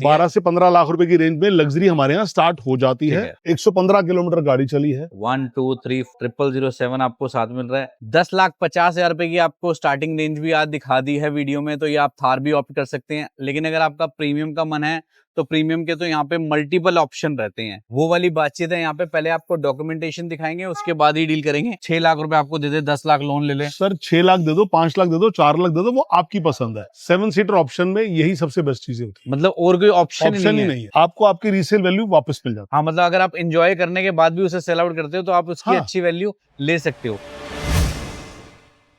12 से 15 लाख रुपए की रेंज में लग्जरी हमारे यहाँ स्टार्ट हो जाती है। 115 किलोमीटर गाड़ी चली है। 1 2 3 0007 आपको साथ मिल रहा है। 10,50,000 रुपए की आपको स्टार्टिंग रेंज भी आज दिखा दी है वीडियो में, तो ये आप थार भी ऑप्ट कर सकते हैं। लेकिन अगर आपका प्रीमियम का मन है तो प्रीमियम के तो यहाँ पे मल्टीपल ऑप्शन रहते हैं, वो वाली बातचीत है। यहाँ पे पहले आपको डॉक्यूमेंटेशन दिखाएंगे, उसके बाद ही डील करेंगे। 6 लाख रुपए आपको दे दे, 10 लाख लोन ले ले। सर 6 लाख दे दो, 5 लाख दे दो, 4 लाख दे दो, वो आपकी पसंद है। 7 सीटर ऑप्शन में यही सबसे बेस्ट चीजें होती है। मतलब और कोई ऑप्शन ही नहीं है। आपको आपकी रीसेल वैल्यू वापस मिल जाती है। हाँ, मतलब अगर आप एंजॉय करने के बाद भी उसे सेल आउट करते हो तो आप उसकी अच्छी वैल्यू ले सकते हो।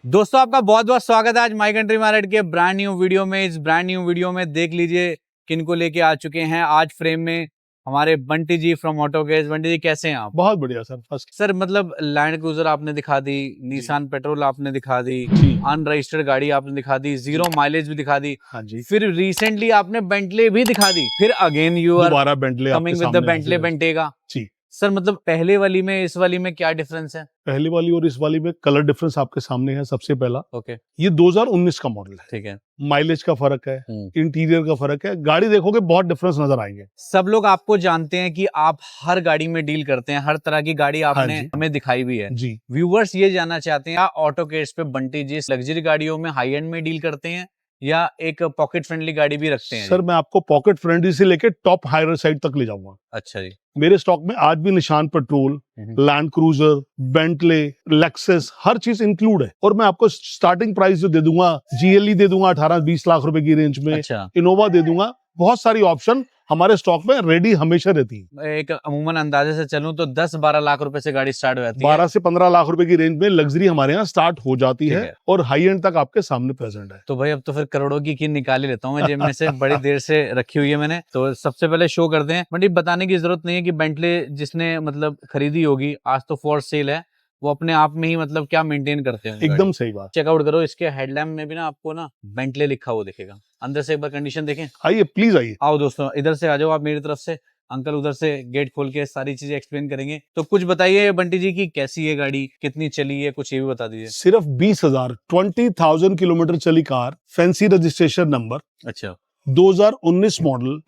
दोस्तों आपका बहुत बहुत स्वागत है आज माई कंट्री मार्केट के ब्रांड न्यू वीडियो में। इस ब्रांड न्यू वीडियो में देख लीजिए किनको लेके आ चुके हैं आज फ्रेम में हमारे बंटी जी फ्रॉम ऑटोगेज। बंटी जी कैसे हैं आप? बहुत बढ़िया सर। फर्स्ट सर मतलब लैंड क्रूजर आपने दिखा दी, निसान पेट्रोल आपने दिखा दी, अनरजिस्टर्ड गाड़ी आपने दिखा दी, 0 माइलेज भी दिखा दी। हाँ जी। फिर रिसेंटली आपने बेंटले भी दिखा दी, फिर again you are coming with the Bentley Bentayga. जी सर मतलब पहले वाली में इस वाली में क्या डिफरेंस है? पहली वाली और इस वाली में कलर डिफरेंस आपके सामने है। सबसे पहला ओके, ये 2019 का मॉडल है। ठीक है। माइलेज का फर्क है, इंटीरियर का फर्क है, गाड़ी देखोगे बहुत डिफरेंस नजर आएंगे। सब लोग आपको जानते हैं कि आप हर गाड़ी में डील करते हैं, हर तरह की गाड़ी आपने हमें दिखाई भी है जी। व्यूवर्स ये जानना चाहते हैं ऑटोकेज पे बंटी जी लग्जरी गाड़ियों में हाई एंड में डील करते हैं या एक पॉकेट फ्रेंडली गाड़ी भी रखते हैं? सर मैं आपको पॉकेट फ्रेंडली से लेके टॉप हायर साइड तक ले जाऊंगा। अच्छा जी। मेरे स्टॉक में आज भी Nissan Patrol, Land Cruiser, Bentley, Lexus हर चीज इंक्लूड है। और मैं आपको स्टार्टिंग प्राइस जो दे दूंगा, जीएलई दे दूंगा 18-20 लाख रुपए की रेंज में। अच्छा। इनोवा दे दूंगा। बहुत सारी ऑप्शन हमारे स्टॉक में रेडी हमेशा रहती है। एक अमूमन अंदाजे से चलूं तो 10-12 लाख रुपए से गाड़ी स्टार्ट हो जाती है। 12 से 15 लाख रुपए की रेंज में लग्जरी हमारे यहाँ स्टार्ट हो जाती है और हाई एंड तक आपके सामने प्रेजेंट है। तो भाई अब तो फिर करोड़ों की निकाल ही लेता हूँ मैं जेब में से। बड़ी देर से रखी हुई है मैंने, तो सबसे पहले शो करते हैं। बट बताने की जरूरत नहीं है कि बेंटले जिसने मतलब खरीदी होगी आज तो फॉर सेल है, वो अपने आप में ही मतलब क्या मेंटेन करते हैं। एकदम सही बात। चेकआउट करो, इसके हेडलैम्प में भी ना आपको ना बेंटले लिखा हुआ दिखेगा। अंदर से एक बार कंडीशन देखें। आइए प्लीज आइए। आओ दोस्तों इधर से आ जाओ आप मेरी तरफ से, अंकल उधर से गेट खोल के सारी चीजें एक्सप्लेन करेंगे। तो कुछ बताइए बंटी जी की कैसी है गाड़ी, कितनी चली है, कुछ ये भी बता दीजिए। सिर्फ 20,000 किलोमीटर चली कार, फैंसी रजिस्ट्रेशन नंबर। अच्छा। 2019 मॉडल।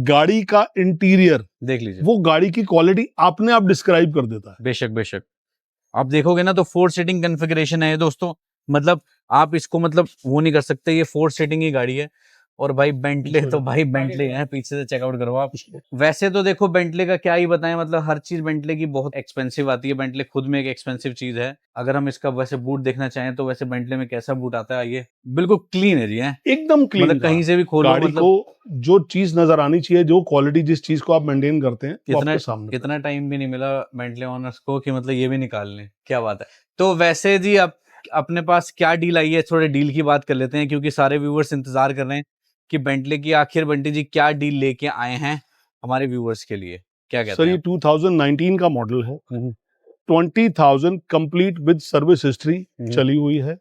गाड़ी का इंटीरियर देख लीजिए, वो गाड़ी की क्वालिटी आपने आप डिस्क्राइब कर देता है। बेशक बेशक। आप देखोगे ना तो 4 सीटिंग कॉन्फ़िगरेशन है दोस्तों। मतलब आप इसको मतलब वो नहीं कर सकते, ये 4 सीटिंग की गाड़ी है। और भाई बेंटले तो भाई बेंटले है, पीछे से चेकआउट करो आप। वैसे तो देखो बेंटले का क्या ही बताएं, मतलब हर चीज बेंटले की बहुत एक्सपेंसिव आती है। बेंटले खुद में एक एक्सपेंसिव चीज है। अगर हम इसका वैसे बूट देखना चाहें तो वैसे बेंटले में कैसा बूट आता है, ये बिल्कुल क्लीन है जी। है एकदम क्लीन, मतलब कहीं से भी खोलो गाड़ी मतलब को जो चीज नजर आनी चाहिए, जो क्वालिटी जिस चीज को आप मेंटेन करते हैं, कितना टाइम भी नहीं मिला बेंटले ओनर्स को कि मतलब ये भी निकाल लें। क्या बात है। तो वैसे जी अब अपने पास क्या डील आई है, थोड़े डील की बात कर लेते हैं क्योंकि सारे व्यूवर्स इंतजार कर रहे हैं कि बेंटले की आखिर बंटी जी क्या डील लेके आए हैं हमारे व्यूवर्स के लिए। क्या कहते हैं? सर ये 2019 का मॉडल है। 20,000 कंप्लीट विद सर्विस हिस्ट्री चली हुई है।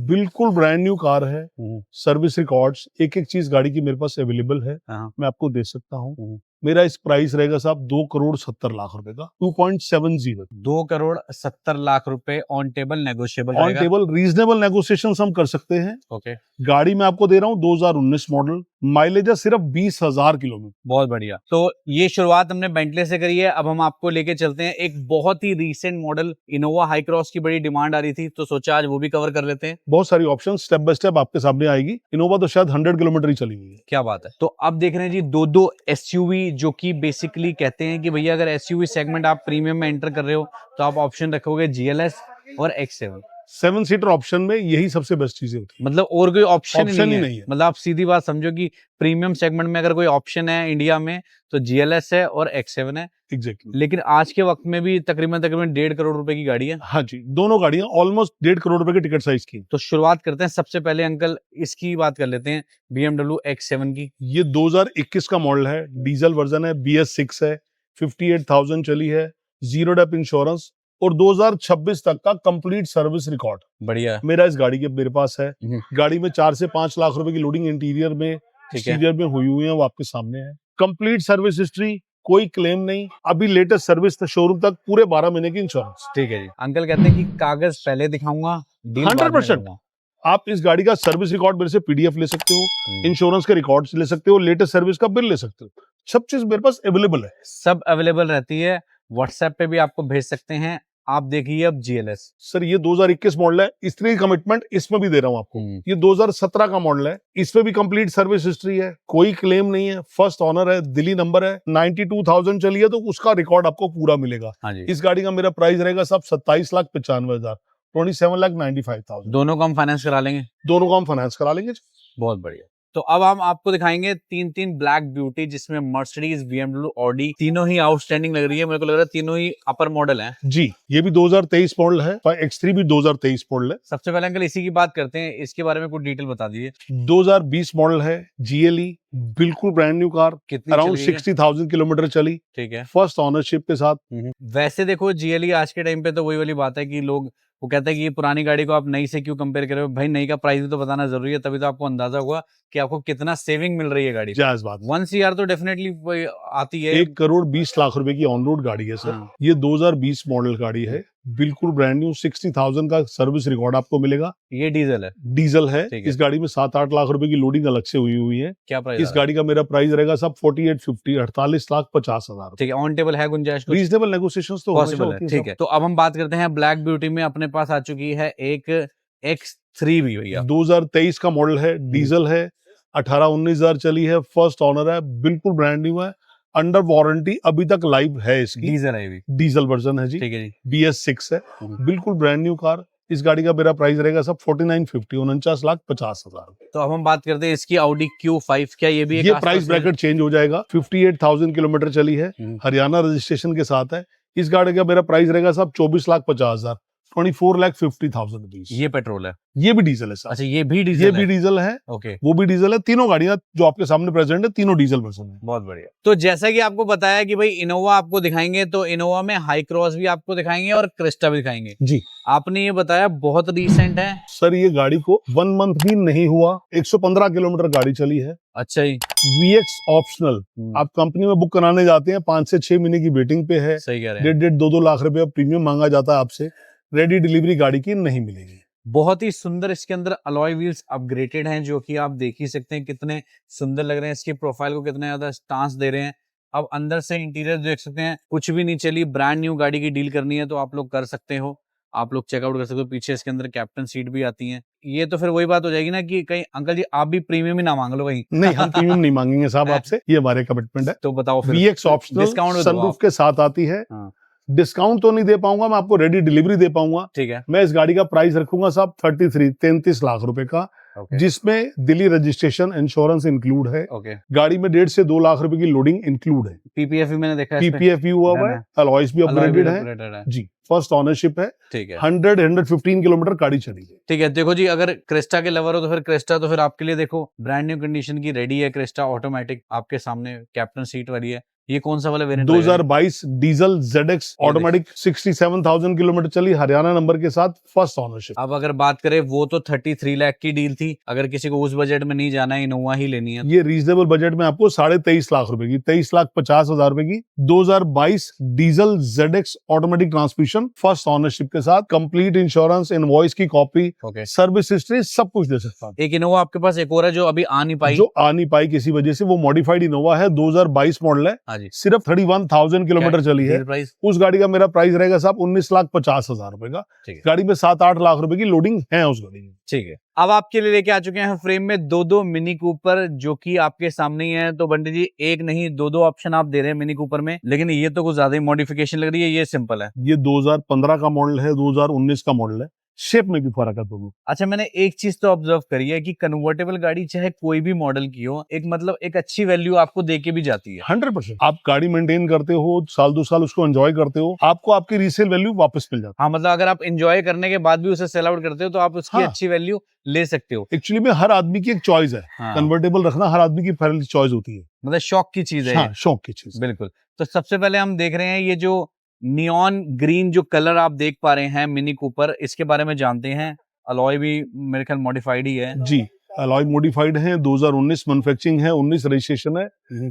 बिल्कुल ब्रांड न्यू कार है। सर्विस रिकॉर्ड्स एक एक चीज गाड़ी की मेरे पास अवेलेबल है, मैं आपको दे सकता हूँ। मेरा इस प्राइस रहेगा साहब 2,70,00,000 रुपए का। 2.70। 2,70,00,000 रुपए on table negotiable, on table reasonable negotiation हम कर सकते हैं। ओके। गाड़ी में आपको दे रहा हूँ 2019 मॉडल, माइलेज है सिर्फ 20,000 किलोमीटर। बहुत बढ़िया। तो ये शुरुआत हमने बेंटले से करी है, अब हम आपको लेके चलते हैं एक बहुत ही recent model Innova Hycross की बड़ी डिमांड आ रही थी, तो सोचा आज वो भी कवर कर लेते हैं। बहुत सारी ऑप्शन स्टेप बाय स्टेप आपके सामने आएगी। इनोवा तो शायद 100 किलोमीटर ही चली हुई है। क्या बात है। तो अब देख रहे हैं जी दो एसयूवी, जो कि बेसिकली कहते हैं कि भैया अगर एसयूवी सेगमेंट आप प्रीमियम में एंटर कर रहे हो तो आप ऑप्शन रखोगे GLS और X7। 7 सीटर ऑप्शन में यही सबसे बेस्ट चीजें होती है। मतलब और कोई ऑप्शन ही नहीं है। है। मतलब आप सीधी बात समझो कि प्रीमियम सेगमेंट में अगर कोई ऑप्शन है इंडिया में तो GLS है और X7 है। एग्जैक्टली। लेकिन आज के वक्त में भी तकरीबन 1.5 करोड़ रुपए की गाड़ी है। हाँ जी, दोनों गाड़ियां ऑलमोस्ट 1.5 करोड़ रुपए की टिकट साइज की। तो शुरुआत करते हैं सबसे पहले अंकल इसकी बात कर लेते हैं BMW X7 की। ये 2021 का मॉडल है, डीजल वर्जन है, BS6 है, 58,000 चली है, 0 डेप इंश्योरेंस और 2026 तक का कंप्लीट सर्विस रिकॉर्ड। बढ़िया। मेरा इस गाड़ी के मेरे पास है। गाड़ी में 4 से 5 लाख रुपए की लोडिंग इंटीरियर में, एक्सटीरियर में हुई है, वो आपके सामने है। कंप्लीट सर्विस हिस्ट्री, कोई क्लेम नहीं, अभी लेटेस्ट सर्विस शोरूम तक, पूरे 12 महीने की इंश्योरेंस। ठीक है जी। अंकल कहते हैं कि कागज पहले दिखाऊंगा, डील 100%। आप इस गाड़ी का सर्विस रिकॉर्ड मेरे से पीडीएफ ले सकते हो, इंश्योरेंस के रिकॉर्ड्स ले सकते हो, लेटेस्ट सर्विस का बिल ले सकते हो, सब चीज मेरे पास अवेलेबल है। सब अवेलेबल रहती है, व्हाट्सएप पे भी आपको भेज सकते हैं। आप देखिए अब GLS। सर ये 2021 मॉडल है, इतनी कमिटमेंट इसमें भी दे रहा हूं आपको। ये 2017 का मॉडल है, इसमें भी कंप्लीट सर्विस हिस्ट्री है, कोई क्लेम नहीं है, फर्स्ट ऑनर है, दिल्ली नंबर है, 92,000 चली है, तो उसका रिकॉर्ड आपको पूरा मिलेगा। हाँ जी। इस गाड़ी का मेरा प्राइस रहेगा सब 27,95,000, 27,95,000। दोनों का हम फाइनेंस करा लेंगे। दोनों का हम फाइनेंस करा लेंगे। बहुत बढ़िया। तो अब हम आपको दिखाएंगे तीन ब्लैक ब्यूटी, जिसमें मर्सिडीज, BMW, ऑडी, तीनों ही आउटस्टैंडिंग लग रही है। मेरे को लग रहा है तीनों ही अपर मॉडल हैं। जी, ये भी 2023 मॉडल है, X3 भी 2023 मॉडल है। सबसे पहले अंकल इसी की बात करते हैं, इसके बारे में कुछ डिटेल बता दीजिए। 2020 मॉडल है, GLE, बिल्कुल ब्रांड न्यू कार, कितनी अराउंड चली है? 60,000 किलोमीटर चली, ठीक है। फर्स्ट ऑनरशिप के साथ। वैसे देखो GLE आज के टाइम पे तो वही वाली बात है कि लोग वो कहते हैं कि ये पुरानी गाड़ी को आप नई से क्यों कंपेयर कर रहे हो। भाई नई का प्राइस भी तो बताना जरूरी है, तभी तो आपको अंदाजा होगा कि आपको कितना सेविंग मिल रही है गाड़ी। जायज बात। 1 CR तो डेफिनेटली आती है। 1,20,00,000 रुपए की ऑन रोड गाड़ी है सर। हाँ। ये 2020 मॉडल गाड़ी है, बिल्कुल ब्रांड न्यू, 60,000 का सर्विस रिकॉर्ड आपको मिलेगा। ये डीजल है। डीजल है। ठीक है। इस गाड़ी में 7-8 लाख रुपए की लोडिंग अलग से हुई है। क्या प्राइस? इस गाड़ी का मेरा प्राइस रहेगा सब 4850, 48,50,000। ठीक है। ऑन टेबल है गुंजाइश? रीजनेबल नेगोशिएशंस तो पॉसिबल हमेशा है। होती ठीक है। तो अब हम बात करते हैं ब्लैक ब्यूटी में। अपने पास आ चुकी है एक X3 भी भैया। 2023 का मॉडल है, डीजल है, 18-19,000 चली है, फर्स्ट ऑनर है, बिल्कुल ब्रांड न्यू है, अंडर वारंटी अभी तक लाइव है इसकी। डीजल है ये भी। डीजल वर्जन है जी। ठीक है जी। BS6 है, बिल्कुल ब्रांड न्यू कार। इस गाड़ी का मेरा प्राइस रहेगा सब 4950, 49,50,000। तो अब हम बात करते हैं इसकी Audi Q5। क्या ये भी एक ये आसपास प्राइस में- ब्रैकेट चेंज हो जाएगा। 58,000 किलोमीटर चली है, हरियाणा रजिस्ट्रेशन के साथ है। इस गाड़ी का मेरा प्राइस रहेगा सब 24,50,000, 24,50,000 रुपीज। ये पेट्रोल है? ये भी डीजल है सर। अच्छा, ये भी डीजल ये है? भी डीजल है, ओके। वो भी डीजल है। तीनों गाड़ियां जो आपके सामने प्रेजेंट है, तीनों डीजल वर्जन है। बहुत बढ़िया। तो जैसा कि आपको बताया कि भाई इनोवा आपको दिखाएंगे, तो इनोवा में हाई क्रॉस भी आपको दिखाएंगे और क्रिस्टा भी दिखाएंगे। जी। आपने ये बताया बहुत रिसेंट है। सर ये गाड़ी को 1 मंथ भी नहीं हुआ, 115 किलोमीटर गाड़ी चली है। अच्छा जी। VX optional. आप कंपनी में बुक कराने जाते हैं, 5 से 6 महीने की वेटिंग पे है, सही कह रहे हैं। 1.5-2 लाख रुपए प्रीमियम मांगा जाता है आपसे। रेडी डिलीवरी गाड़ी की नहीं मिलेगी। बहुत ही सुंदर इसके अंदर अलॉय व्हील्स अपग्रेडेड हैं, जो कि आप देख ही सकते हैं कितने सुंदर लग रहे हैं। इसकी प्रोफाइल को कितना ज्यादा स्टांस दे रहे हैं। अब अंदर से इंटीरियर देख सकते हैं, कुछ भी नहीं चली, ब्रांड न्यू गाड़ी की डील करनी है तो आप लोग कर सकते हो, आप लोग चेकआउट कर सकते हो। पीछे इसके अंदर कैप्टन सीट भी आती है। ये तो फिर वही बात हो जाएगी ना कि कहीं अंकल जी आप भी प्रीमियम ही ना मांग लो कहीं। नहीं, हम प्रीमियम नहीं मांगेंगे साहब आपसे, ये हमारे कमिटमेंट है। तो बताओ फिर। VX ऑप्शनल डिस्काउंट सनरूफ के साथ आती है। हाँ। डिस्काउंट तो नहीं दे पाऊंगा, मैं आपको रेडी डिलीवरी दे पाऊंगा। ठीक है। मैं इस गाड़ी का प्राइस रखूंगा साहब 33 लाख रुपए का, ओके। जिसमें दिल्ली रजिस्ट्रेशन, इंश्योरेंस इंक्लूड है। ओके। गाड़ी में 1.5 से 2 लाख रुपए की लोडिंग इंक्लूड है। PPF भी मैंने देखा है इस पे। PPF भी हुआ हुआ है, अलॉयज भी अलॉय अपग्रेडेड भी है upgraded है। जी। फर्स्ट ऑनरशिप है, ठीक है। 115 किलोमीटर गाड़ी चली है। ठीक है। देखो जी, अगर क्रिस्टा के लवर हो तो फिर क्रिस्टा तो फिर आपके लिए देखो ब्रांड न्यू कंडीशन की रेडी है। क्रिस्टा ऑटोमेटिक आपके सामने कैप्टन सीट वाली है। ये कौन सा वाला variant? 2022 diesel ZX automatic, 67,000 kilometre चली, हरियाणा नंबर के साथ, फर्स्ट ऑनरशिप। अब अगर बात करें, वो तो 33 लाख की डील थी। अगर किसी को उस बजट में नहीं जाना है, इनोवा ही लेनी है। ये रीजनेबल बजट में आपको 23.5 लाख रुपए की, 23,50,000 रुपए की 2022 diesel ZX automatic transmission, first ownership के साथ, कंप्लीट इंश्योरेंस, इनवॉइस की कॉपी, ओके। सर्विस हिस्ट्री, सब कुछ दे सकता हूं। एक इनोवा आपके पास एक और है जो अभी आ नहीं पाई। जो आ नहीं पाई किसी वजह से, वो मॉडिफाइड इनोवा है, 2022 मॉडल है, हाँ जी। सिर्फ 31,000 किलोमीटर चली है। प्राइस? उस गाड़ी का मेरा प्राइस रहेगा साहब 19,50,000 रुपए का। ठीक है। गाड़ी में 7-8 लाख रुपए की लोडिंग है उस गाड़ी में। ठीक है। अब आपके लिए लेके आ चुके हैं फ्रेम में दो मिनी कूपर, जो कि आपके सामने ही है। तो बंटी जी, एक नहीं दो ऑप्शन आप दे रहे हैं मिनी कूपर में, लेकिन ये तो कुछ ज्यादा ही मॉडिफिकेशन लग रही है। ये सिंपल है। ये 2015 का मॉडल है, 2019 का मॉडल है, शेप में भी फर्क है दोनों। अच्छा, मैंने एक चीज तो ऑब्जर्व करी है कि कन्वर्टेबल गाड़ी चाहे कोई भी मॉडल की हो, एक मतलब एक अच्छी वैल्यू आपको देके भी जाती है। 100%। आप गाड़ी मेंटेन करते हो, साल 2 साल उसको एंजॉय करते हो, आपको आपकी रीसेल वैल्यू वापस मिल जाती हाँ, मतलब अगर आप एंजॉय करने के बाद भी उसे सेल आउट करते हो तो आप उसकी हाँ। अच्छी वैल्यू ले सकते हो। है। एक्चुअली में हर आदमी की एक चॉइस है। हाँ। कन्वर्टेबल रखना हर आदमी की पहली चॉइस होती है। मतलब शौक की चीज है हाँ, ये। शौक की चीज। बिल्कुल। तो सबसे पहले हम देख रहे हैं ये जो नियॉन ग्रीन जो कलर आप देख पा रहे हैं मिनी कूपर, इसके बारे में जानते हैं। अलॉय भी मेरे ख्याल मॉडिफाइड ही है जी। अलॉय मॉडिफाइड है, 2019 मैन्युफैक्चरिंग है, 19 रजिस्ट्रेशन है।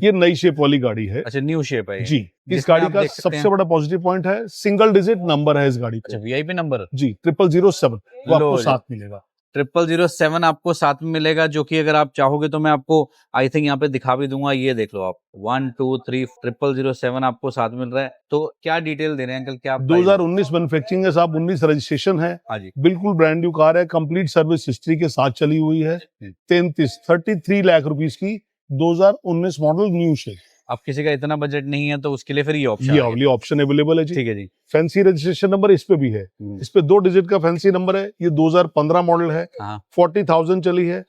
ये नई शेप वाली गाड़ी है। अच्छा, न्यू शेप है ये। जी। इस जिसमें गाड़ी आप का देख सकते सबसे हैं। बड़ा पॉजिटिव पॉइंट है, सिंगल डिजिट नंबर है इस गाड़ी अच्छा, का। VIP number. जी, 0007 वो लो आपको जी। साथ मिलेगा। 0007 आपको साथ में मिलेगा, जो कि अगर आप चाहोगे तो मैं आपको आई थिंक यहाँ पे दिखा भी दूंगा। ये देख लो आप, 1 2 3 0007 आपको साथ मिल रहा है। तो क्या डिटेल दे रहे हैं अंकल, क्या price है? 2019 मैन्युफैक्चरिंग है साहब, 19 रजिस्ट्रेशन है, हाँ जी, बिल्कुल ब्रांड न्यू कार है, कंप्लीट सर्विस हिस्ट्री के साथ चली हुई है। 33 लाख रुपीस की 2019 मॉडल न्यू शेप। अब किसी का इतना बजट नहीं है तो उसके लिए फिर ये ऑप्शन ये अगली ऑप्शन अवेलेबल है जी। ठीक है जी। फैंसी रजिस्ट्रेशन नंबर इस पे भी है, इस पे 2 डिजिट का फैंसी नंबर है। ये 2015 मॉडल है, हाँ 40,000 चली है,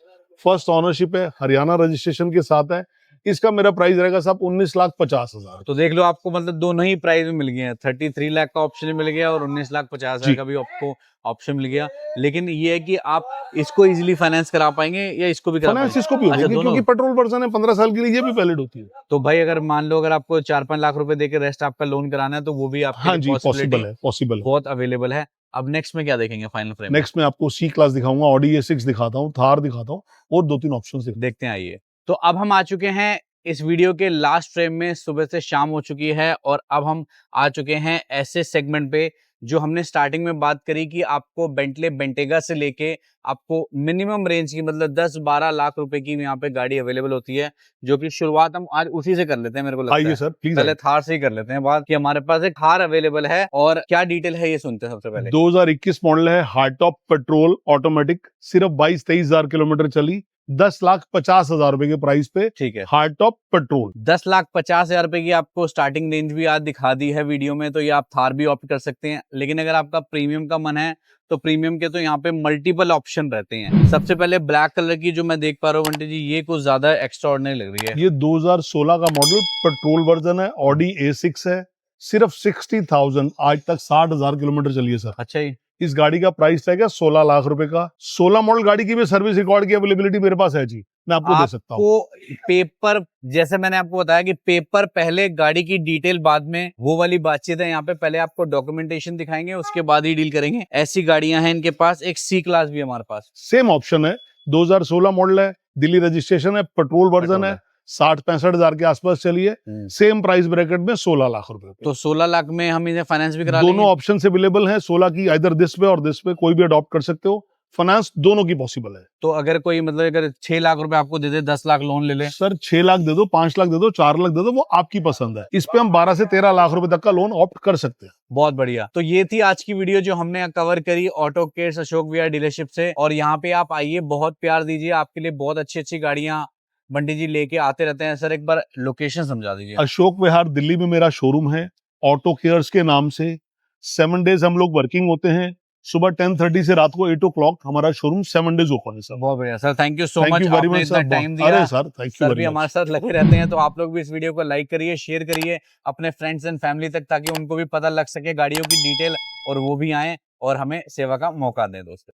फर्स्ट ऑनरशिप है, हरियाणा रजिस्ट्रेशन के साथ है। इसका मेरा प्राइस रहेगा साहब 19,50,000। तो देख लो, आपको मतलब दोनों ही प्राइस में मिल गए हैं। 33 लाख का ऑप्शन मिल गया और 19,50,000 का भी आपको ऑप्शन मिल गया। लेकिन ये है कि आप इसको इजीली फाइनेंस करा पाएंगे या इसको भी करा फाइनेंस पाएंगे? इसको भी हो अच्छा, जाएगी, दोनों। क्योंकि पेट्रोल वर्जन है, 15 साल के लिए ये भी वैलिड होती है। तो भाई अगर मान लो अगर आपको 4-5 लाख रुपए देके रेस्ट आपका लोन कराना है तो वो भी आपके हाँ लिए जी, possibility पॉसिबल है, पॉसिबल है। बहुत अवेलेबल है। अब नेक्स्ट में क्या देखेंगे फाइनल फ्रेम? नेक्स्ट में आपको सी क्लास दिखाऊंगा, ऑडी A6 दिखाता हूँ, थार दिखाता हूँ और 2-3 ऑप्शन दिखाता देखते हैं, आइए। तो अब हम आ चुके हैं इस वीडियो के लास्ट फ्रेम में। सुबह से शाम हो चुकी है और अब हम आ चुके हैं ऐसे सेगमेंट पे जो हमने स्टार्टिंग में बात करी कि आपको बेंटले बेंटेगा से लेके आपको मिनिमम रेंज की मतलब 10-12 लाख रुपए की यहाँ पे गाड़ी अवेलेबल होती है, जो कि शुरुआत हम आज उसी से कर लेते हैं। मेरे को हूँ। लगता आइए है सर प्लीज। पहले थार से ही कर लेते हैं बात कि हमारे पास एक थार अवेलेबल है और क्या डिटेल है ये सुनते हैं सबसे पहले। 2021 मॉडल है, हार्ड टॉप पेट्रोल ऑटोमेटिक, सिर्फ 22-23 हजार किलोमीटर चली, 10,50,000 रुपए के प्राइस पे, ठीक है, हार्ड टॉप पेट्रोल। 10,50,000 रुपए की आपको स्टार्टिंग रेंज भी आज दिखा दी है वीडियो में, तो ये आप थार भी ऑप्ट कर सकते हैं। लेकिन अगर आपका प्रीमियम का मन है तो प्रीमियम के तो यहाँ पे मल्टीपल ऑप्शन रहते हैं। सबसे पहले ब्लैक कलर की जो मैं देख पा रहा हूँ बंटी जी, ये कुछ ज्यादा एक्स्ट्राऑर्डिनरी लग रही है। ये 2016 का मॉडल पेट्रोल वर्जन है, ऑडी A6 है, सिर्फ 60,000, आज तक 60,000 किलोमीटर चली है सर। अच्छा जी, इस गाड़ी का प्राइस रहेगा 16 लाख रुपए का। 16 मॉडल गाड़ी की भी सर्विस रिकॉर्ड की अवेलेबिलिटी मेरे पास है जी, मैं आपको दे सकता हूँ। आपको पेपर, जैसे मैंने आपको बताया कि पेपर पहले, गाड़ी की डिटेल बाद में, वो वाली बातचीत है यहाँ पे। पहले आपको डॉक्यूमेंटेशन दिखाएंगे, उसके बाद ही डील करेंगे। ऐसी गाड़ियां हैं इनके पास। एक सी क्लास भी हमारे पास, सेम ऑप्शन है, 2016 मॉडल है, दिल्ली रजिस्ट्रेशन है, पेट्रोल वर्जन है, 60-65 हजार के आसपास चलिए, सेम प्राइस ब्रैकेट में 16 लाख रुपए। तो 16 लाख में हम इन्हें फाइनेंस भी करा दोनों लेंगे। ऑप्शन अवेलेबल हैं, 16 की इधर दिस पे और दिस पे, कोई भी अडॉप्ट कर सकते हो। फाइनेंस दोनों की पॉसिबल है। तो अगर कोई मतलब अगर 6 लाख रुपए आपको दे दे, 10 लाख लोन ले ले, सर 6 लाख दे दो, 5 लाख दे दो, 4 लाख दे दो, वो आपकी पसंद है। इस पे हम 12 से 13 लाख रुपए तक का लोन ऑप्ट कर सकते हैं। बहुत बढ़िया। तो ये थी आज की वीडियो जो हमने कवर करी auto cares Ashok Vihar dealership से। और यहाँ पे आप आइए, बहुत प्यार दीजिए, आपके लिए बहुत अच्छी अच्छी गाड़ियां बंटी जी लेके आते रहते हैं। सर एक बार लोकेशन समझा दीजिए। अशोक विहार दिल्ली में मेरा शोरूम है, ऑटो केयर्स के नाम से। 7 डेज हम लोग वर्किंग होते हैं, सुबह 10:30 से रात को 8 o'clock हमारा शोरूम 7 डेज ओपन है सर। बहुत बढ़िया sir, thank you so thank much, you very आपने मच इतना सर। टाइम दिया। अरे सर थैंक यू सर भी वेरी हमारे मच। साथ लगे रहते हैं, तो आप लोग भी इस वीडियो को लाइक करिए, शेयर करिए अपने फ्रेंड्स एंड फैमिली तक, ताकि उनको भी पता लग सके गाड़ियों की डिटेल और वो भी आए और हमें सेवा का मौका दें दोस्तों।